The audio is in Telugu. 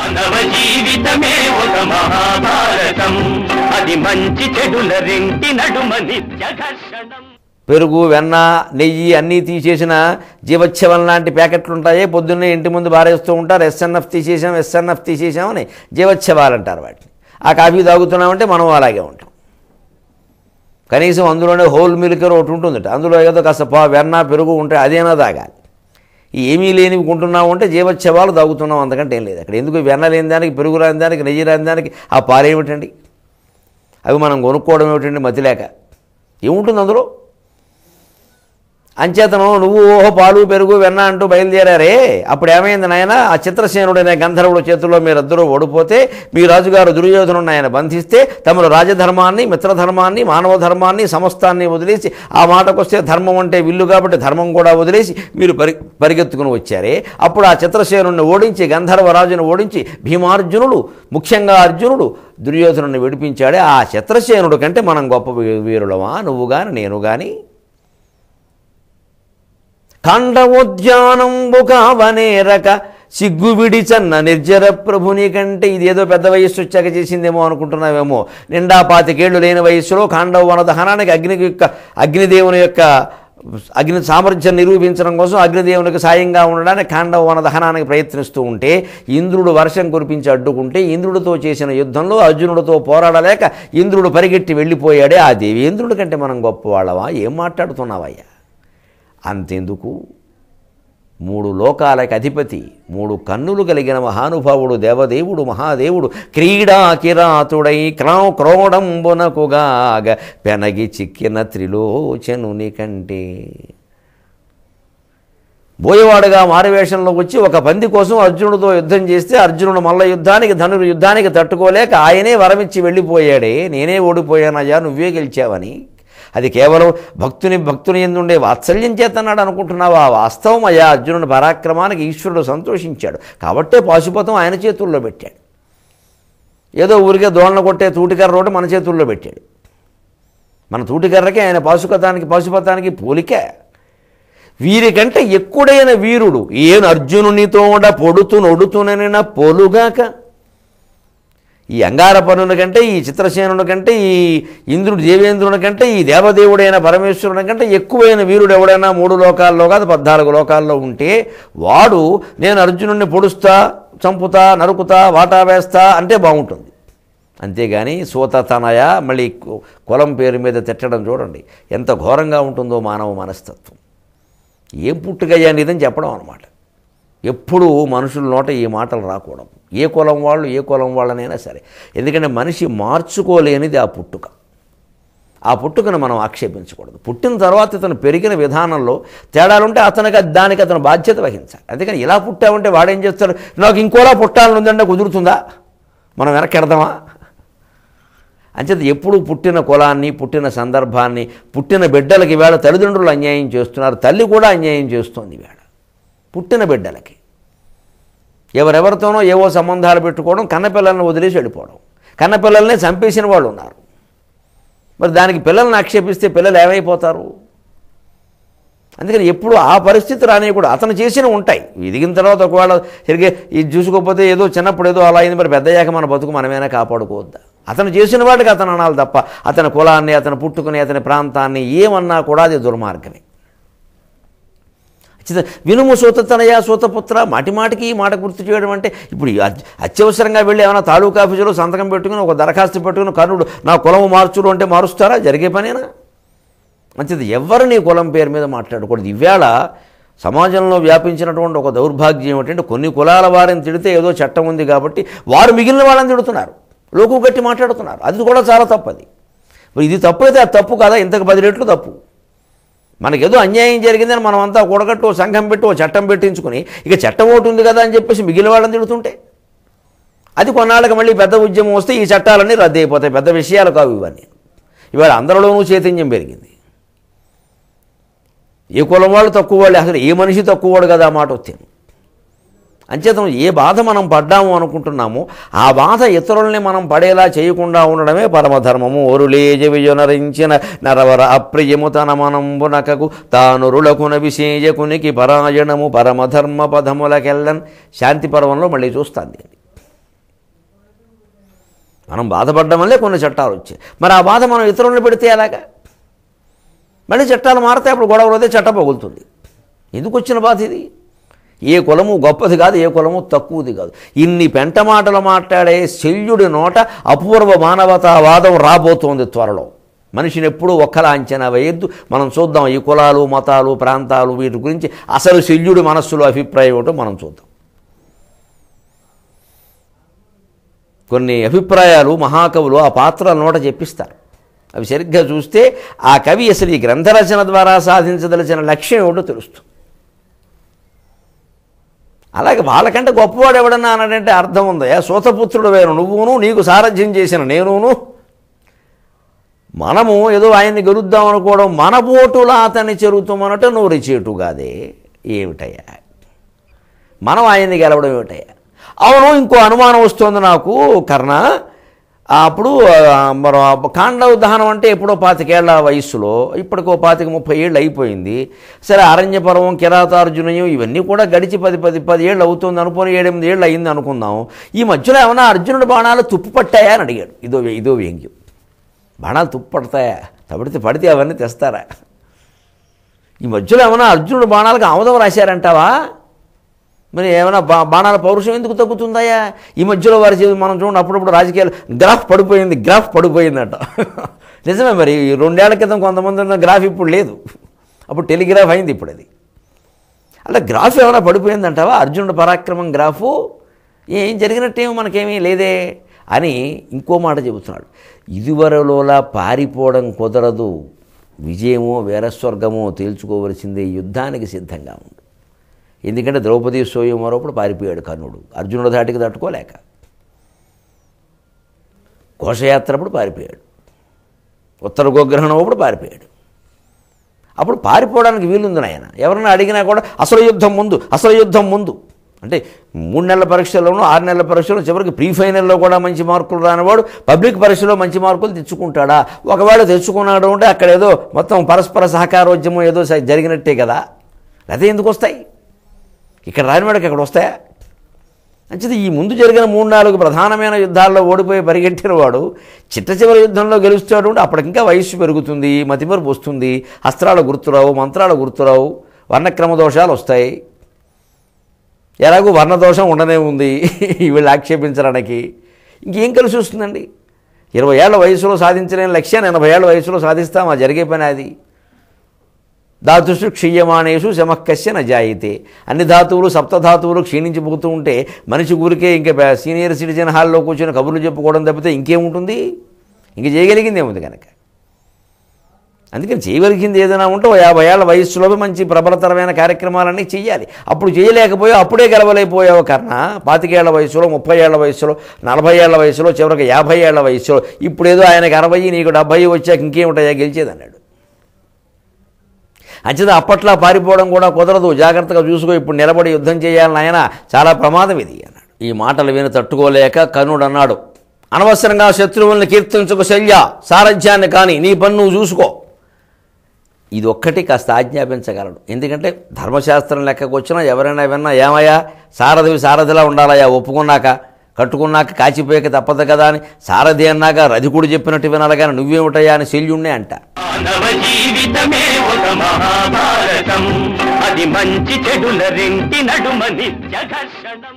మానవ జీవితమే ఒక మహాభారతం, అది మంచి చెడుల రెంటి నడుమ నిత్య ఘర్షణం. పెరుగు, వెన్న, నెయ్యి అన్నీ తీసేసిన జీవోత్సవం లాంటి ప్యాకెట్లు ఉంటాయి, పొద్దున్నే ఇంటి ముందు బారేస్తూ ఉంటారు. ఎస్ఎన్ఎఫ్ తీసేసామని జీవోత్సవాలు అంటారు వాటిని. ఆ కాఫీ తాగుతున్నామంటే మనం అలాగే ఉంటాం. కనీసం అందులోనే హోల్ మిల్క్ ఒకటి ఉంటుందట, అందులో ఏదో కాస్త వెన్న పెరుగు ఉంటే అదేనా తాగాలి. ఏమీ లేనివి కొంటున్నాము అంటే జీవోత్సవాలు తాగుతున్నాం, అంతకంటే ఏం లేదు అక్కడ. ఎందుకు వెన్న లేని దానికి, పెరుగు రాని దానికి, నెయ్యి రాని దానికి ఆ పాలేమిటండి? అవి మనం కొనుక్కోవడం ఏమిటండి మతిలేక? ఏముంటుంది అందులో? అంచేతను నువ్వు ఓహో పాలు పెరుగు వెన్న అంటూ బయలుదేరారే, అప్పుడు ఏమైంది నాయన? ఆ చిత్రసేనుడైన గంధర్వుల చేతుల్లో మీరిద్దరూ ఓడిపోతే, మీ రాజుగారు దుర్యోధనుడిని ఆయన బంధిస్తే, తమరు రాజధర్మాన్ని, మిత్రధర్మాన్ని, మానవ ధర్మాన్ని, సమస్తాన్ని వదిలేసి, ఆ మాటకొస్తే ధర్మం అంటే విల్లు కాబట్టి ధర్మం కూడా వదిలేసి మీరు పరిగెత్తుకుని వచ్చారే, అప్పుడు ఆ చిత్రసేనుడిని ఓడించి, గంధర్వరాజును ఓడించి, భీమార్జునుడు, ముఖ్యంగా అర్జునుడు దుర్యోధనుడిని విడిపించాడే. ఆ చిత్రసేనుడు కంటే మనం గొప్ప వీరులమా నువ్వు గాని నేను గాని? ఖండవోద్యానంబు కావనేరక సిగ్గు విడిచన్న నిర్జర ప్రభుని కంటే. ఇదేదో పెద్ద వయస్సు వచ్చాక చేసిందేమో అనుకుంటున్నావేమో. నిండా 25 ఏళ్ళు లేని వయస్సులో ఖాండవ వన దహనానికి అగ్నిదేవుని యొక్క అగ్ని సామర్థ్యం నిరూపించడం కోసం, అగ్నిదేవునికి సాయంగా ఉండడానికి ఖాండవ వన దహనానికి ప్రయత్నిస్తూ ఉంటే, ఇంద్రుడు వర్షం కురిపించి అడ్డుకుంటే, ఇంద్రుడితో చేసిన యుద్ధంలో అర్జునుడితో పోరాడలేక ఇంద్రుడు పరిగెట్టి వెళ్ళిపోయాడే. ఆ దేవేంద్రుడి కంటే మనం గొప్పవాళ్ళవా? ఏం మాట్లాడుతున్నావయ్యా? అంతెందుకు, 3 లోకాలకు అధిపతి, 3 కన్నులు కలిగిన మహానుభావుడు, దేవదేవుడు, మహాదేవుడు, క్రీడా కిరాతుడై క్రోడంబునకుగాగ పెనగి చిక్కిన త్రిలోచనుని కంటే. బోయవాడుగా మారువేషంలో వచ్చి ఒక పంది కోసం అర్జునుడితో యుద్ధం చేస్తే, అర్జునుడు మల్ల యుద్ధానికి యుద్ధానికి తట్టుకోలేక ఆయనే వరమిచ్చి వెళ్ళిపోయాడే. నేనే ఓడిపోయానయ్యా, నువ్వే గెలిచావని. అది కేవలం భక్తుని ఎందుండే వాత్సల్యం చేతన్నాడు అనుకుంటున్నావా? వాస్తవం అయ్యా, అర్జునుడి పరాక్రమానికి ఈశ్వరుడు సంతోషించాడు కాబట్టే పాశుపతం ఆయన చేతుల్లో పెట్టాడు. ఏదో ఊరికే దోళ్ళను కొట్టే తూటికర్ర ఒకటి మన చేతుల్లో పెట్టాడు. మన తూటికర్రకి ఆయన పాశుపతానికి పోలిక. వీరికంటే ఎక్కుడైన వీరుడు ఏను అర్జునునితోడ పొడుతు నొడుతుననిన పోలుగాక. ఈ అంగారపర్ణుని కంటే, ఈ చిత్రసేనుని కంటే, ఈ ఇంద్రుడు దేవేంద్రుని కంటే, ఈ దేవదేవుడైన పరమేశ్వరుని కంటే ఎక్కువైన వీరుడు ఎవడైనా 3 లోకాల్లో కాదు 14 లోకాల్లో ఉంటే, వాడు నేను అర్జునుడిని పొడుస్తా, చంపుతా, నరుకుతా, వాటా వేస్తా అంటే బాగుంటుంది. అంతేగాని సూతతనయ మళ్ళీ కులం పేరు మీద తిట్టడం చూడండి ఎంత ఘోరంగా ఉంటుందో మానవ మనస్తత్వం. ఏం పుట్టుకయ్యా నీదని చెప్పడం అన్నమాట. ఎప్పుడూ మనుషుల నోట ఈ మాటలు రాకూడదు. ఏ కులం వాళ్ళనైనా సరే. ఎందుకంటే మనిషి మార్చుకోలేనిది ఆ పుట్టుక. ఆ పుట్టుకను మనం ఆక్షేపించకూడదు. పుట్టిన తర్వాత ఇతను పెరిగిన విధానంలో తేడాలుంటే దానికి అతను బాధ్యత వహించాలి. అందుకని ఇలా పుట్టామంటే వాడేం చేస్తాడు, నాకు ఇంకోలా పుట్టాలని ఉందంటే కుదురుతుందా? మనం వెనక్కెడదామా? అంచేత ఎప్పుడు పుట్టిన కులాన్ని, పుట్టిన సందర్భాన్ని, పుట్టిన బిడ్డలకి ఈవేళ తల్లిదండ్రులు అన్యాయం చేస్తున్నారు, తల్లి కూడా అన్యాయం చేస్తోంది ఈవేళ పుట్టిన బిడ్డలకి. ఎవరెవరితోనో ఏవో సంబంధాలు పెట్టుకోవడం, కన్నపిల్లలను వదిలేసి వెళ్ళిపోవడం, కన్నపిల్లల్నే చంపేసిన వాళ్ళు ఉన్నారు. మరి దానికి పిల్లల్ని ఆక్షేపిస్తే పిల్లలు ఏమైపోతారు? అందుకని ఎప్పుడు ఆ పరిస్థితి రానియకూడదు. అతను చేసినవి ఉంటాయి, ఎదిగిన తర్వాత ఒకవేళ తిరిగి ఇది చూసుకోకపోతే ఏదో చిన్నప్పుడు ఏదో అలా అయింది, మరి పెద్దయ్యాక మన బతుకు మనమైనా కాపాడుకోవద్దా? అతను చేసిన వాటికి అతను అనాలి తప్ప అతని కులాన్ని, అతను పుట్టుకుని, అతని ప్రాంతాన్ని ఏమన్నా కూడా అది దుర్మార్గమే. వినుము సూతతనయ సూతపుత్ర, మాటిమాటికి ఈ మాట గుర్తు చేయడం అంటే, ఇప్పుడు అత్యవసరంగా వెళ్ళి ఏమైనా తాలూకా ఆఫీసులో సంతకం పెట్టుకుని ఒక దరఖాస్తు పెట్టుకుని కర్ణుడు నా కులము మార్చుడు అంటే మారుస్తారా? జరిగే పనేనా? మంచిది. ఎవరు నీ కులం పేరు మీద మాట్లాడకూడదు. ఈవేళ సమాజంలో వ్యాపించినటువంటి ఒక దౌర్భాగ్యం ఏమిటంటే, కొన్ని కులాల వారిని తిడితే ఏదో చట్టం ఉంది కాబట్టి వారు మిగిలిన వాళ్ళని తిడుతున్నారు, లోకు గట్టి మాట్లాడుతున్నారు. అది కూడా చాలా తప్పది. ఇది తప్పు అయితే అది తప్పు కదా, ఇంతకు 10 రెట్లు తప్పు. మనకేదో అన్యాయం జరిగిందని మనం అంతా కూడగట్టు సంఘం పెట్టి ఓ చట్టం పెట్టించుకుని ఇక చట్టం ఒకటి ఉంది కదా అని చెప్పేసి మిగిలిన వాళ్ళని తిడుతుంటే, అది కొన్నాళ్ళకి మళ్ళీ పెద్ద ఉద్యమం వస్తే ఈ చట్టాలన్నీ రద్దు అయిపోతాయి. పెద్ద విషయాలు కావు ఇవన్నీ. ఇవాళ అందరిలోనూ చైతన్యం పెరిగింది. ఏ కులం వాళ్ళు తక్కువ వాళ్ళు, అసలు ఏ మనిషి తక్కువ వాడు కదా మాట వచ్చింది. అంచేతం ఏ బాధ మనం పడ్డాము అనుకుంటున్నామో ఆ బాధ ఇతరుల్ని మనం పడేలా చేయకుండా ఉండడమే పరమధర్మము. ఒరులేజ విజనరించిన నరవర అప్రియము తన మనంబునకకు తానురులకున విశేజకునికి పరాయణము పరమధర్మ పదములకెళ్ళన్. శాంతి పర్వంలో మళ్ళీ చూస్తాను దీన్ని. మనం బాధపడడం వల్లే కొన్ని చట్టాలు వచ్చాయి. మరి ఆ బాధ మనం ఇతరులను పెడితే ఎలాగా? మళ్ళీ చట్టాలు మారితే అప్పుడు గొడవలు అయితే చట్టం పగులుతుంది. ఎందుకు వచ్చిన బాధ ఇది? ఏ కులము గొప్పది కాదు, ఏ కులము తక్కువది కాదు. ఇన్ని పెంట మాటలు మాట్లాడే శల్యుడి నోట అపూర్వ మానవతావాదం రాబోతోంది త్వరలో. మనిషిని ఎప్పుడూ ఒక్కలా అంచనా వేయద్దు. మనం చూద్దాం ఈ కులాలు మతాలు ప్రాంతాలు వీటి గురించి అసలు శల్యుడి మనస్సులో అభిప్రాయం ఏమిటో మనం చూద్దాం. కొన్ని అభిప్రాయాలు మహాకవులు ఆ పాత్రల నోట చెప్పిస్తారు. అవి సరిగ్గా చూస్తే ఆ కవి అసలు ఈ గ్రంథరచన ద్వారా సాధించదలిచిన లక్ష్యం ఏమిటో తెలుస్తుంది. అలాగే వాళ్ళకంటే గొప్పవాడు ఎవడన్నా అన్నాడంటే అర్థం ఉందయా? సూతపుత్రుడు వేరు నువ్వును, నీకు సారథ్యం చేసిన నేనును. మనము ఏదో ఆయన్ని గెలుద్దాం అనుకోవడం, మన పోటులా అతన్ని చెరుగుతామనట నోరి చేటుగాదే ఏమిటయ్యా? మనం ఆయన్ని గెలవడం ఏమిటయ్యా? అవును, ఇంకో అనుమానం వస్తుంది నాకు కర్ణ. అప్పుడు మరి కాండవ దహనం అంటే ఎప్పుడో 25 ఏళ్ల వయస్సులో, ఇప్పటికో 25-30 ఏళ్ళు అయిపోయింది. సరే, అరణ్య పర్వం కిరాతార్జునయం ఇవన్నీ కూడా గడిచి 10 ఏళ్ళు అవుతుంది అనుకుని 7-8 ఏళ్ళు అయింది అనుకుందాం. ఈ మధ్యలో ఏమైనా అర్జునుడి బాణాలు తుప్పు పట్టాయా అని అడిగాడు. ఇదో వ్యంగ్యం. బాణాలు తుప్పు పడతాయా? పడితే అవన్నీ తెస్తారా? ఈ మధ్యలో ఏమైనా అర్జునుడి బాణాలకు ఆమోదం రాశారంటావా? మరి ఏమైనా బాణాల పౌరుషం ఎందుకు తగ్గుతుందయ్యా? ఈ మధ్యలో వారి మనం చూడండి, అప్పుడప్పుడు రాజకీయాలు గ్రాఫ్ పడిపోయిందట. నిజమే. మరి 2 ఏళ్ల క్రితం కొంతమంది ఉన్న గ్రాఫ్ ఇప్పుడు లేదు. అప్పుడు టెలిగ్రాఫ్ అయింది ఇప్పుడు అది. అలా గ్రాఫ్ ఏమైనా పడిపోయిందంటావా? అర్జునుడి పరాక్రమం గ్రాఫు ఏం జరిగినట్టేమో మనకేమీ లేదే అని ఇంకో మాట చెబుతున్నాడు. ఇదివరలోలా పారిపోవడం కుదరదు. విజయమో వీరస్వర్గమో తేల్చుకోవలసిందే. యుద్ధానికి సిద్ధంగా ఉండు. ఎందుకంటే ద్రౌపది స్వయంవరప్పుడు పారిపోయాడు కర్ణుడు, అర్జునుడి ధాటికి తట్టుకోలేక. ఘోషయాత్రప్పుడు పారిపోయాడు, ఉత్తర గోగ్రహణం అప్పుడు పారిపోయాడు. అప్పుడు పారిపోవడానికి వీలుంది నాయన. ఎవరన్నా అడిగినా కూడా అసలు యుద్ధం ముందు అంటే 3 నెలల పరీక్షల్లోనూ 6 నెలల పరీక్షలో చివరికి ప్రీ ఫైనల్లో కూడా మంచి మార్కులు రానివాడు పబ్లిక్ పరీక్షలో మంచి మార్కులు తెచ్చుకుంటాడా? ఒకవేళ తెచ్చుకున్నాడు అంటే అక్కడ ఏదో మొత్తం పరస్పర సహకారోద్యమం ఏదో జరిగినట్టే కదా. అదే ఎందుకు వస్తాయి? ఇక్కడ రానివాడికి అక్కడ వస్తాయా? మంచిది. ఈ ముందు జరిగిన 3-4 ప్రధానమైన యుద్ధాల్లో ఓడిపోయి పరిగెట్టిన వాడు చిట్ట చివరి యుద్ధంలో గెలుస్తాడు అంటే అప్పటికింకా వయస్సు పెరుగుతుంది, మతిమరుపు వస్తుంది, అస్త్రాలు గుర్తురావు, మంత్రాలు గుర్తురావు, వర్ణక్రమ దోషాలు వస్తాయి. ఎలాగూ వర్ణదోషం ఉండనే ఉంది వీళ్ళు ఆక్షేపించడానికి. ఇంకేం కలిసి వస్తుందండి? 20 ఏళ్ల వయసులో సాధించలేని లక్ష్యాన్ని 80 ఏళ్ల వయసులో సాధిస్తాం. ఆ జరిగే పని అది. ధాతుషు క్షీయమానేషు శమక్కస్య నజాయితే. అన్ని ధాతువులు సప్తధాతువులు క్షీణించిపోతూ ఉంటే మనిషి ఊరికే ఇంకా సీనియర్ సిటిజన్ హాల్లో కూర్చొని కబుర్లు చెప్పుకోవడం తప్పితే ఇంకేముంటుంది? ఇంక చేయగలిగింది ఏముంది కనుక. అందుకని చేయగలిగింది ఏదైనా ఉంటే 50 ఏళ్ల వయస్సులో మంచి ప్రబలతరమైన కార్యక్రమాలన్నీ చేయాలి. అప్పుడు చేయలేకపోయావు, అప్పుడే గెలవలేకపోయావు కర్ణ. 25 ఏళ్ల వయసులో, 30 ఏళ్ల వయసులో, 40 ఏళ్ల వయసులో, చివరికి 50 ఏళ్ల వయసులో. ఇప్పుడేదో ఆయనకి 60 నీకు 70 వచ్చాక ఇంకేముంటాయా గెలిచేదన్నాడు. అంచేత అప్పట్లో పారిపోవడం కూడా కుదరదు, జాగ్రత్తగా చూసుకో, ఇప్పుడు నిలబడి యుద్ధం చేయాలని ఆయన, చాలా ప్రమాదం ఇది అన్నాడు. ఈ మాటలు విని తట్టుకోలేక కర్ణుడు అన్నాడు, అనవసరంగా శత్రువుల్ని కీర్తించుకు శల్య, సారథ్యాన్ని కానీ నీ పని నువ్వు చూసుకో. ఇది ఒక్కటి కాస్త ఆజ్ఞాపించగలడు. ఎందుకంటే ధర్మశాస్త్రం లెక్కకు వచ్చినా ఎవరైనా విన్నా, ఏమయ్యా సారథిలా ఉండాలయ్యా, ఒప్పుకున్నాక కట్టుకున్నాక కాచిపోయాక తప్పదు కదా అని. సారథి అన్నాక రధికుడు చెప్పినట్టు వినాలి కానీ నువ్వేమిటయ్యా అని శల్యుణ్ణే అంట. మానవ జీవితమే ఒక మహాభారతం, అది మంచి చెడుల రెంటి నడుమ నిత్య ఘర్షణం.